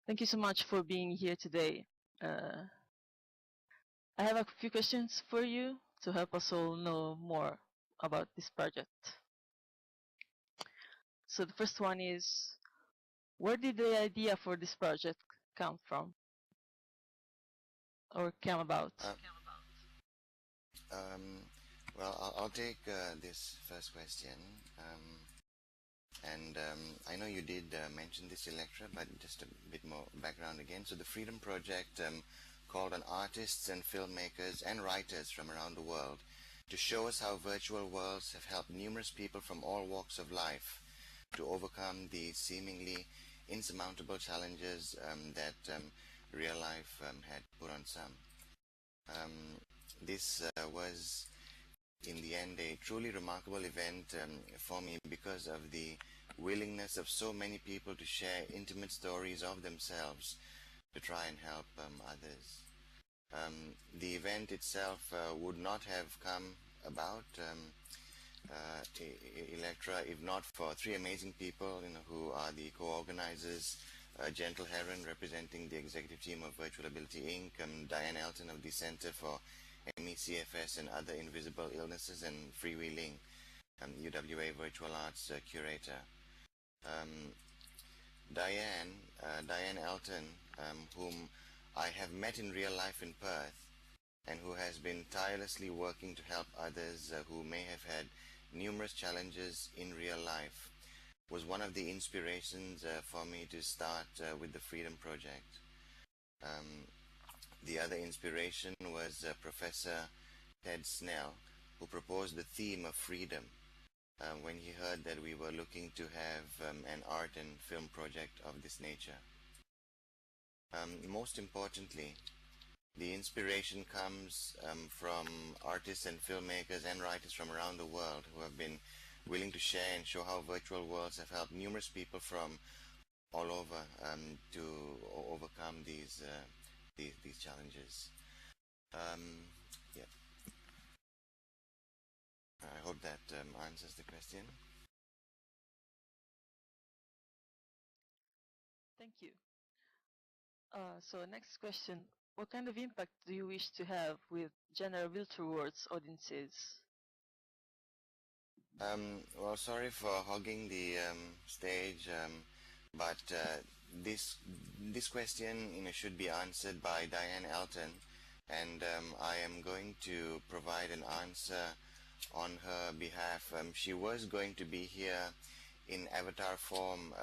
Thank you so much for being here today. Uh, I have a few questions for you to help us all know more about this project. So the first one is, where did the idea for this project come from or come about? Well, I'll take this first question. I know you did mention this, Electra, but just a bit more background again. So the Freedom Project called on artists and filmmakers and writers from around the world to show us how virtual worlds have helped numerous people from all walks of life to overcome the seemingly insurmountable challenges that real life had put on some. This was in the end a truly remarkable event for me because of the willingness of so many people to share intimate stories of themselves to try and help others. The event itself would not have come about, Electra, if not for three amazing people, who are the co-organizers. Gentle Heron, representing the executive team of Virtual Ability Inc., Diane Elton of the Center for MECFS and Other Invisible Illnesses, and Freewheeling, UWA Virtual Arts Curator. Diane Elton, whom I have met in real life in Perth, and who has been tirelessly working to help others who may have had numerous challenges in real life, was one of the inspirations for me to start with the Freedom Project. The other inspiration was Professor Ted Snell, who proposed the theme of freedom when he heard that we were looking to have an art and film project of this nature. Most importantly, the inspiration comes from artists and filmmakers and writers from around the world who have been willing to share and show how virtual worlds have helped numerous people from all over to overcome these challenges. Yeah. I hope that answers the question. Thank you. So next question, what kind of impact do you wish to have with general virtual worlds audiences? Well, sorry for hogging the stage, but this question, should be answered by Diane Elton, and I am going to provide an answer on her behalf. She was going to be here in avatar form,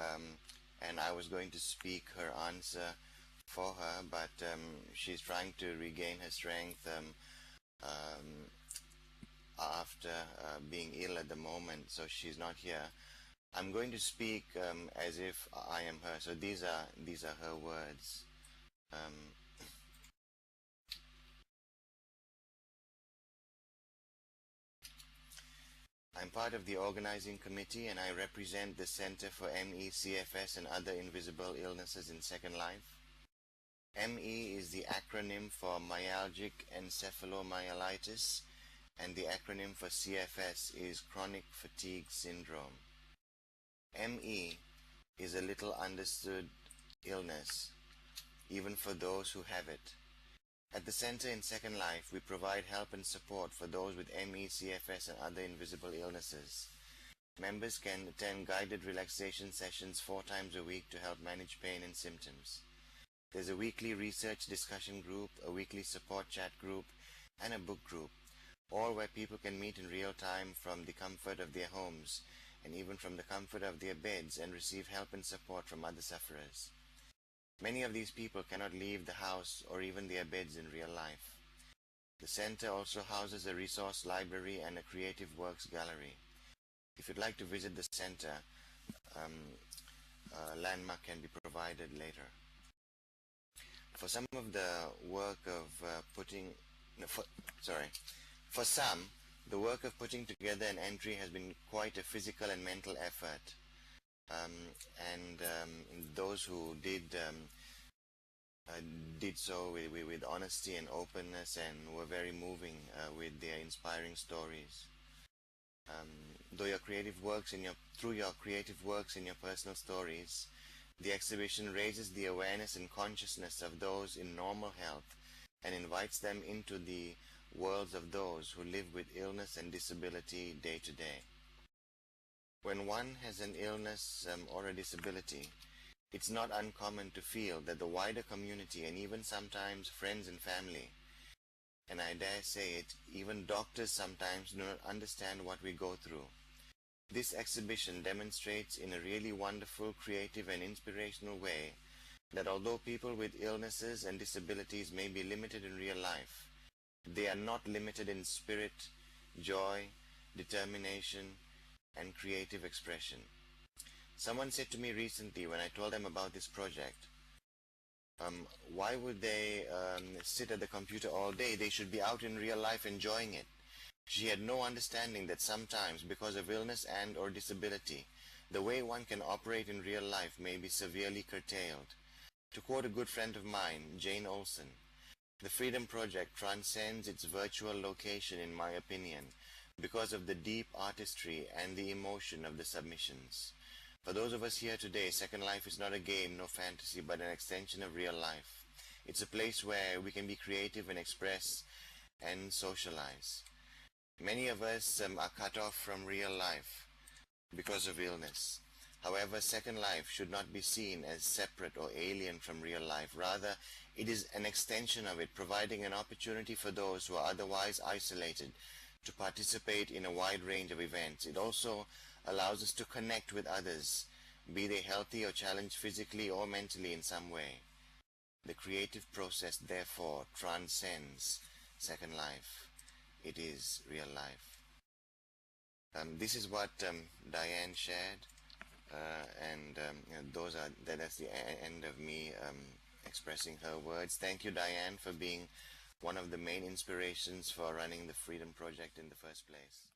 and I was going to speak her answer for her, but she's trying to regain her strength after being ill at the moment, so she's not here. I'm going to speak as if I am her. So these are her words. I'm part of the organizing committee, and I represent the Center for MECFS and Other Invisible Illnesses in Second Life. ME is the acronym for myalgic encephalomyelitis, and the acronym for CFS is chronic fatigue syndrome. ME is a little understood illness, even for those who have it. At the Center in Second Life, we provide help and support for those with ME, CFS, and other invisible illnesses. Members can attend guided relaxation sessions 4 times a week to help manage pain and symptoms. There's a weekly research discussion group, a weekly support chat group, and a book group, all where people can meet in real time from the comfort of their homes and even from the comfort of their beds and receive help and support from other sufferers. Many of these people cannot leave the house or even their beds in real life. The center also houses a resource library and a creative works gallery. If you'd like to visit the center, a landmark can be provided later. For some of the work of for some, the work of putting together an entry has been quite a physical and mental effort. Those who did so with honesty and openness and were very moving with their inspiring stories. Through your creative works in your personal stories, The exhibition raises the awareness and consciousness of those in normal health and invites them into the worlds of those who live with illness and disability day to day. When one has an illness or a disability, it's not uncommon to feel that the wider community and even sometimes friends and family, and I dare say it, even doctors sometimes do not understand what we go through. This exhibition demonstrates in a really wonderful, creative and inspirational way that although people with illnesses and disabilities may be limited in real life, they are not limited in spirit, joy, determination, and creative expression. Someone said to me recently when I told them about this project, why would they sit at the computer all day? They should be out in real life enjoying it. She had no understanding that sometimes, because of illness and or disability, the way one can operate in real life may be severely curtailed. To quote a good friend of mine, Jane Olsen, the Freedom Project transcends its virtual location, in my opinion, because of the deep artistry and the emotion of the submissions. For those of us here today, Second Life is not a game, no fantasy, but an extension of real life. It's a place where we can be creative and express and socialize. Many of us are cut off from real life because of illness. However, Second Life should not be seen as separate or alien from real life. Rather, it is an extension of it, providing an opportunity for those who are otherwise isolated to participate in a wide range of events. It also allows us to connect with others, be they healthy or challenged physically or mentally in some way. The creative process, therefore, transcends Second Life. It is real life. This is what Diane shared, and that's the end of me expressing her words. Thank you, Diane, for being one of the main inspirations for running the Freedom Project in the first place.